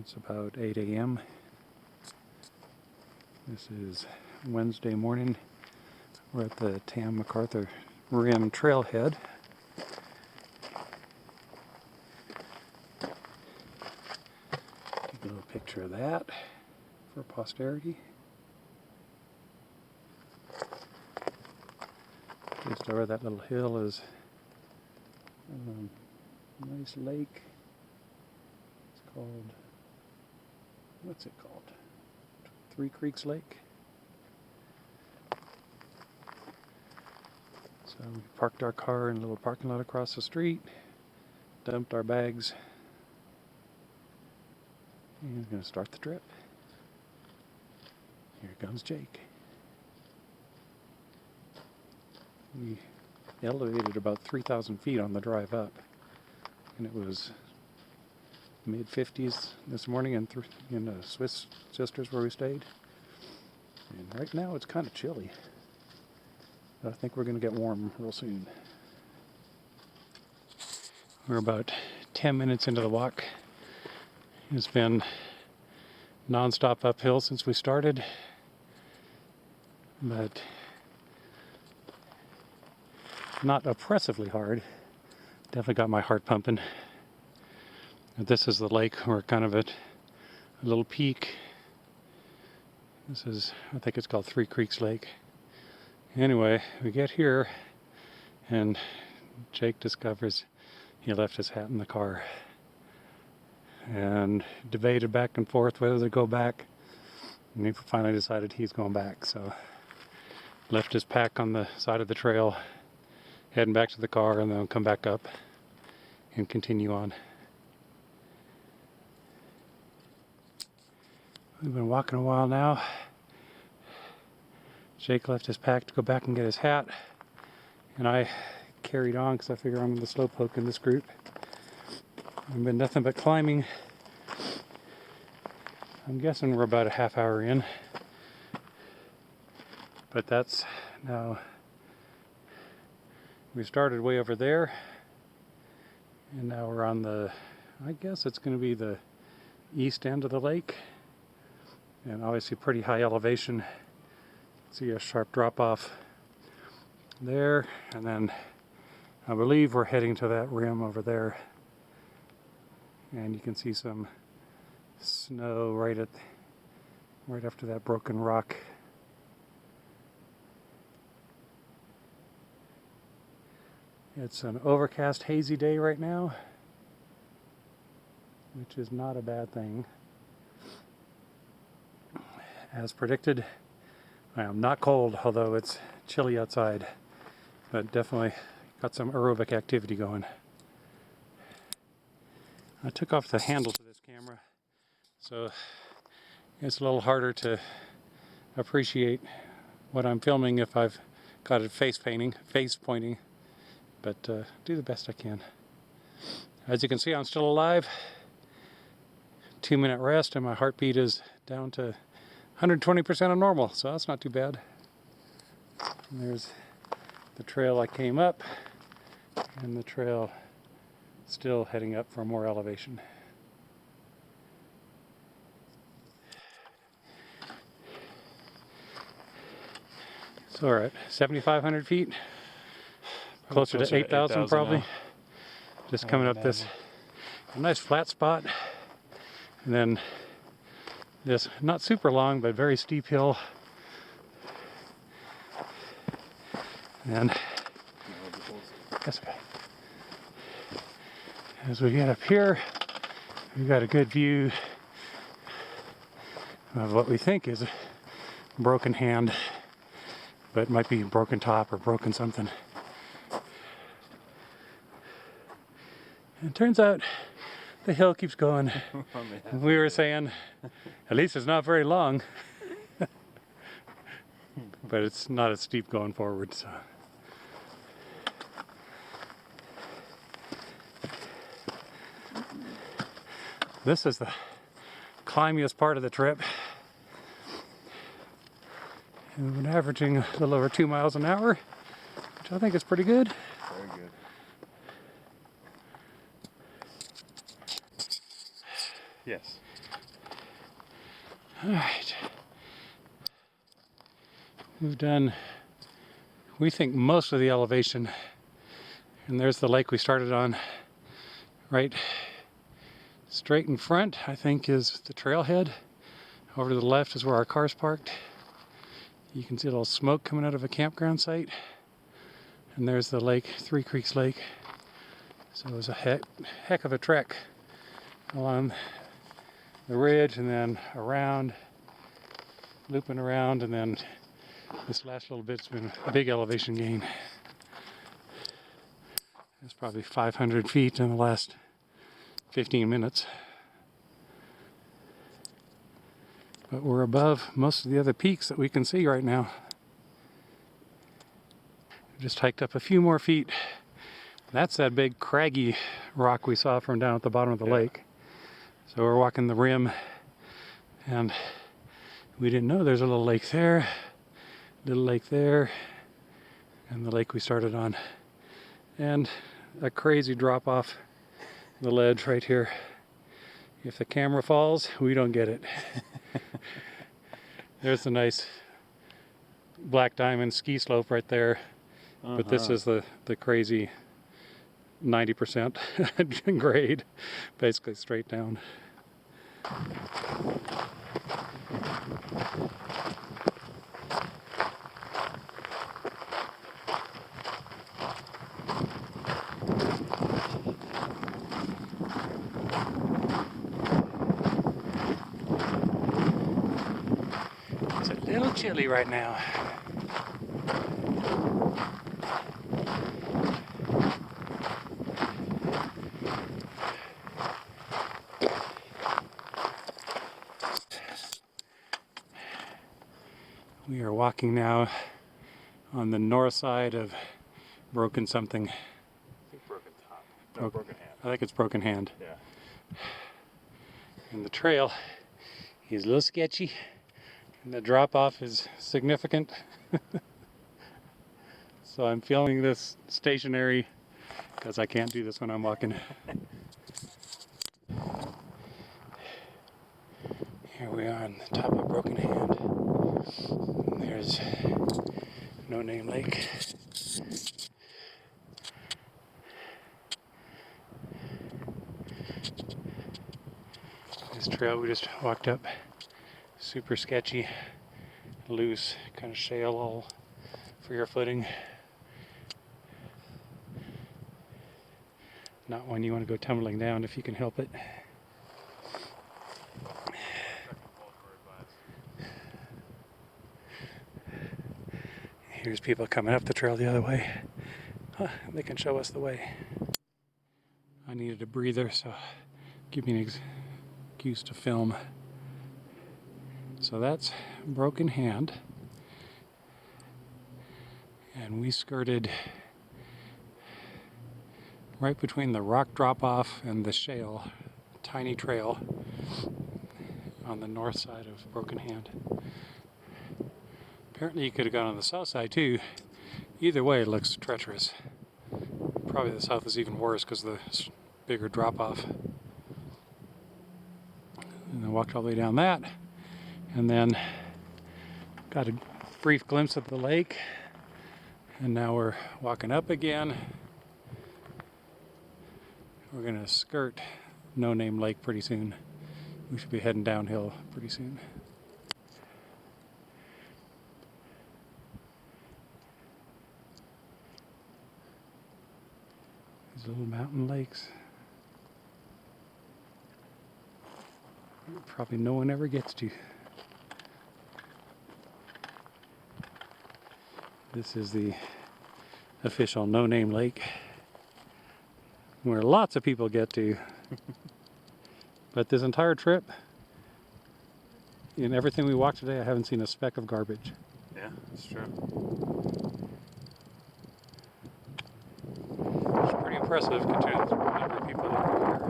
It's about 8 a.m. This is Wednesday morning. We're at the Tam McArthur Rim Trailhead. Take a little picture of that for posterity. Just over that little hill is a nice lake. It's called, what's it called? Three Creeks Lake. So we parked our car in a little parking lot across the street, dumped our bags, and we're going to start the trip. Here comes Jake. We elevated about 3,000 feet on the drive up, and it was mid-50s this morning in the Swiss Sisters where we stayed. And right now it's kind of chilly. But I think we're going to get warm real soon. We're about 10 minutes into the walk. It's been non-stop uphill since we started, but not oppressively hard. Definitely got my heart pumping. This is the lake. We're kind of at a little peak. This is, I think it's called Three Creeks Lake. Anyway, we get here and Jake discovers he left his hat in the car and debated back and forth whether to go back, and he finally decided he's going back. So left his pack on the side of the trail, heading back to the car, and then come back up and continue on. We've been walking a while now. Jake left his pack to go back and get his hat, and I carried on because I figure I'm the slowpoke in this group. I've been nothing but climbing. I'm guessing we're about a half hour in, but that's now, we started way over there, and now we're on the, I guess it's going to be the east end of the lake, and obviously pretty high elevation. See a sharp drop off there, and then I believe we're heading to that rim over there, and you can see some snow right after that broken rock. It's an overcast, hazy day right now, which is not a bad thing. As predicted, I am not cold, although it's chilly outside, but definitely got some aerobic activity going. I took off the handle to this camera, so it's a little harder to appreciate what I'm filming if I've got it face pointing, but do the best I can. As you can see, I'm still alive. 2-minute rest, and my heartbeat is down to 120% of normal, so that's not too bad. And there's the trail I came up, and the trail still heading up for more elevation. So we're at 7,500 feet, closer to 8,000 probably. Now. Just coming up this nice flat spot, and then this not super long but very steep hill, and as we get up here, we've got a good view of what we think is a broken hand, but it might be broken top or broken something. And it turns out the hill keeps going. We were saying, at least it's not very long, but it's not as steep going forward. So. This is the climbiest part of the trip. And we've been averaging a little over 2 miles an hour, which I think is pretty good. Very good. Yes. Alright. We've done, we think, most of the elevation. And there's the lake we started on. Right straight in front, I think, is the trailhead. Over to the left is where our car's parked. You can see a little smoke coming out of a campground site. And there's the lake, Three Creeks Lake. So it was a heck of a trek along the ridge and then around, looping around, and then this last little bit's been a big elevation gain. It's probably 500 feet in the last 15 minutes. But we're above most of the other peaks that we can see right now. We just hiked up a few more feet. That's that big craggy rock we saw from down at the bottom of the lake. So we're walking the rim, and we didn't know there's a little lake there, and the lake we started on. And a crazy drop off the ledge right here. If the camera falls, we don't get it. There's the nice Black Diamond ski slope right there. But this is the crazy 90% grade, basically straight down. It's a little chilly right now. We are walking now on the north side of Broken something. I think Broken Top. No, Broken Hand. I think it's Broken Hand. Yeah. And the trail is a little sketchy, and the drop off is significant. So I'm filming this stationary because I can't do this when I'm walking. Here we are on the top of Broken Hand. And there's No Name Lake. This trail we just walked up, super sketchy, loose, kind of shale all for your footing. Not one you want to go tumbling down if you can help it. Here's people coming up the trail the other way. Huh, they can show us the way. I needed a breather, so give me an excuse to film. So that's Broken Hand. And we skirted right between the rock drop-off and the shale, tiny trail on the north side of Broken Hand. Apparently you could have gone on the south side too. Either way, it looks treacherous. Probably the south is even worse because of the bigger drop-off. And then walked all the way down that, and then got a brief glimpse of the lake, and now we're walking up again. We're gonna skirt No Name Lake pretty soon. We should be heading downhill pretty soon. These little mountain lakes. Probably no one ever gets to. This is the official No Name Lake, where lots of people get to. But this entire trip, in everything we walked today, I haven't seen a speck of garbage. Yeah, that's true. It's pretty impressive considering the number of people that were here.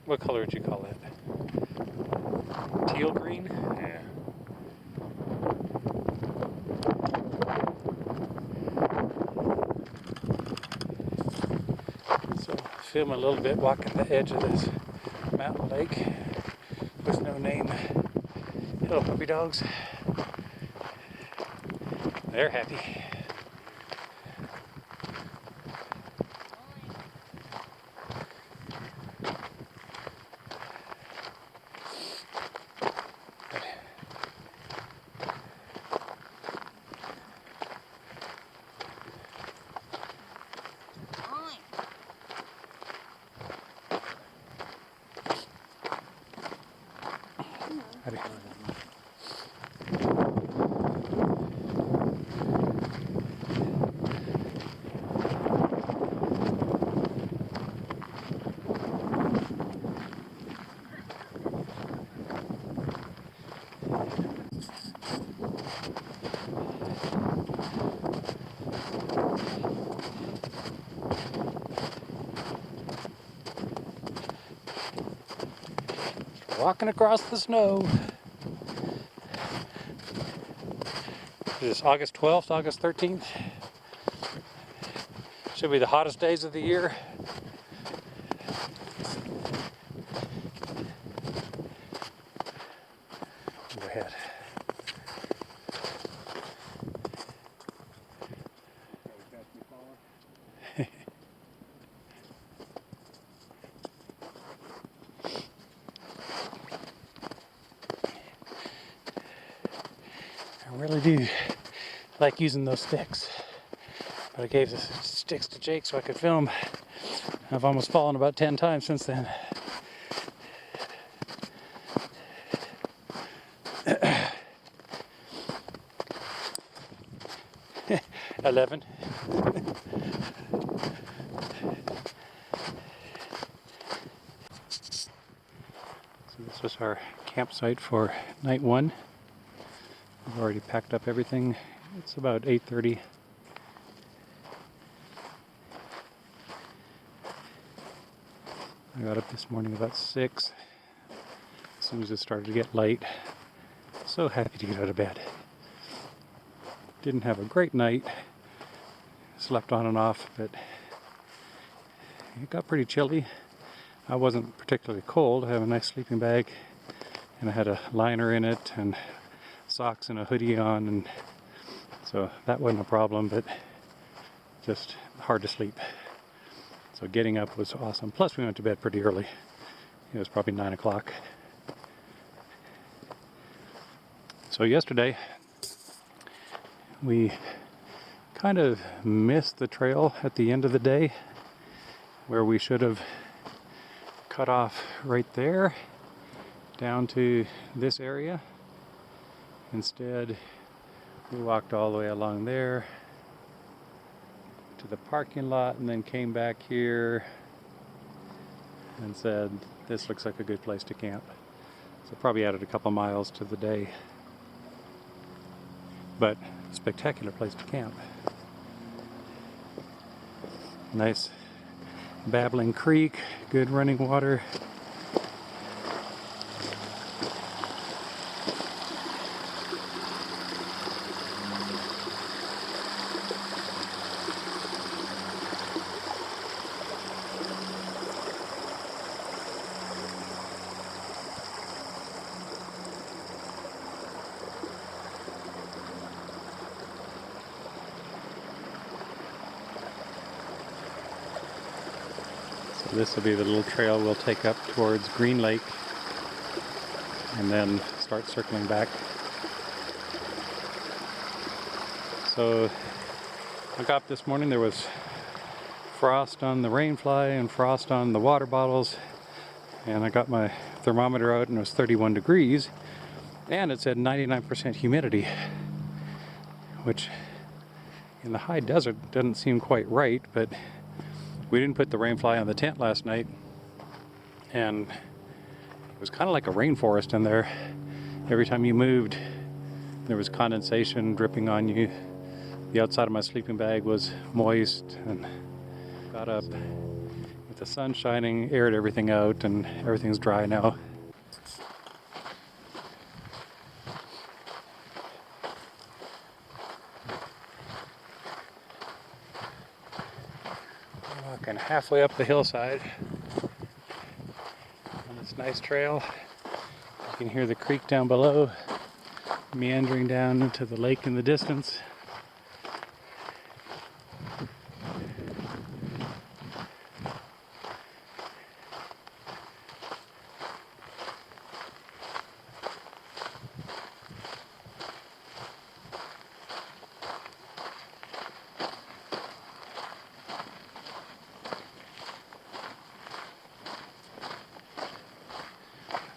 What color would you call that? Teal green? Yeah. So film a little bit walking the edge of this mountain lake with no name. Hello puppy dogs. They're happy. Howdy. Walking across the snow. Is this August 12th, August 13th? Should be the hottest days of the year. Go ahead. I really do like using those sticks. But I gave the sticks to Jake so I could film. I've almost fallen about 10 times since then. $11. So this was our campsite for night one. We've already packed up everything. It's about 8:30. I got up this morning about 6. As soon as it started to get light. So happy to get out of bed. Didn't have a great night. Slept on and off, but it got pretty chilly. I wasn't particularly cold. I have a nice sleeping bag, and I had a liner in it, and socks and a hoodie on, and so that wasn't a problem, but just hard to sleep. So getting up was awesome. Plus we went to bed pretty early. It was probably 9 o'clock. So yesterday we kind of missed the trail at the end of the day, where we should have cut off right there down to this area. Instead, we walked all the way along there to the parking lot and then came back here and said, this looks like a good place to camp. So probably added a couple miles to the day. But spectacular place to camp. Nice babbling creek, good running water. So this will be the little trail we'll take up towards Green Lake and then start circling back. So I got up this morning, there was frost on the rainfly and frost on the water bottles, and I got my thermometer out and it was 31 degrees and it said 99% humidity, which in the high desert doesn't seem quite right, but we didn't put the rainfly on the tent last night, and it was kind of like a rainforest in there. Every time you moved, there was condensation dripping on you. The outside of my sleeping bag was moist, and got up with the sun shining aired everything out and everything's dry now. Walking halfway up the hillside on this nice trail. You can hear the creek down below meandering down into the lake in the distance.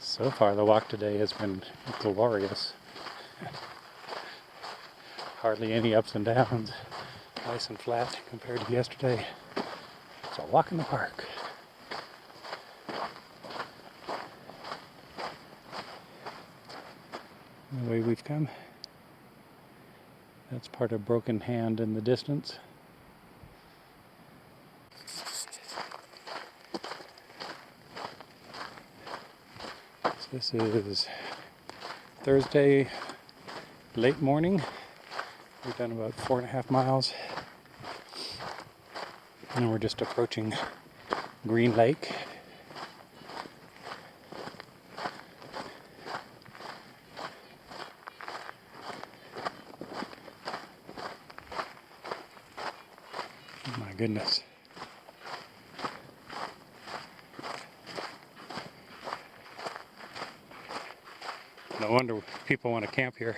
So far the walk today has been glorious. Hardly any ups and downs. Nice and flat compared to yesterday. It's a walk in the park. The way we've come. That's part of Broken Hand in the distance. This is Thursday, late morning. We've done about 4.5 miles. And we're just approaching Green Lake. Oh my goodness. No wonder people want to camp here.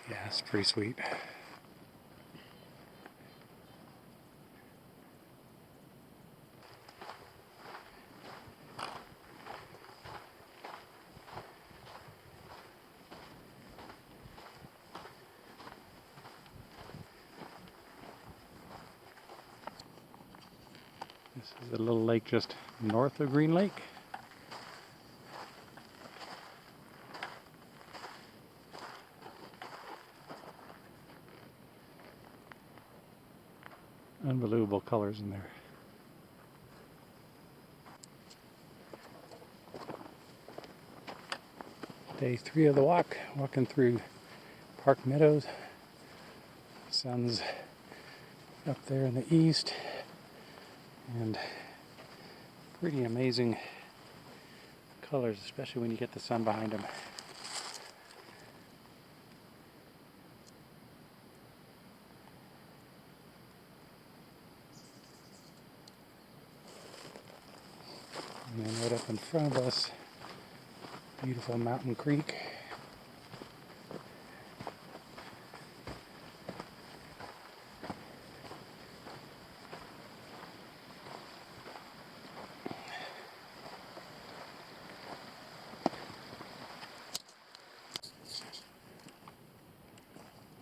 Yeah, it's pretty sweet. This is a little lake just north of Green Lake. Unbelievable colors in there. Day 3 of the walk, walking through Park Meadows. Sun's up there in the east, and pretty amazing colors, especially when you get the sun behind them. And then right up in front of us, beautiful Mountain Creek.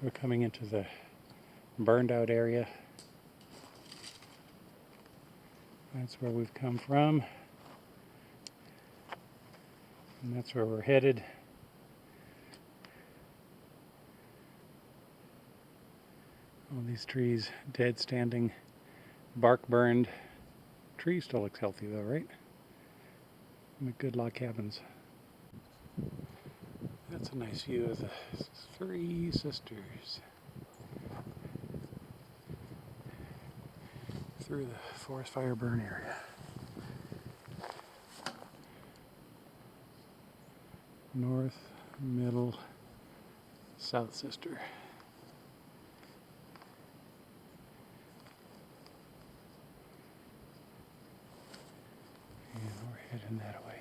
We're coming into the burned out area. That's where we've come from. And that's where we're headed. All these trees, dead standing, bark burned. Tree still looks healthy though, right? Make good log cabins. That's a nice view of the Three Sisters. Through the forest fire burn area. North, middle, South Sister. And we're heading that way.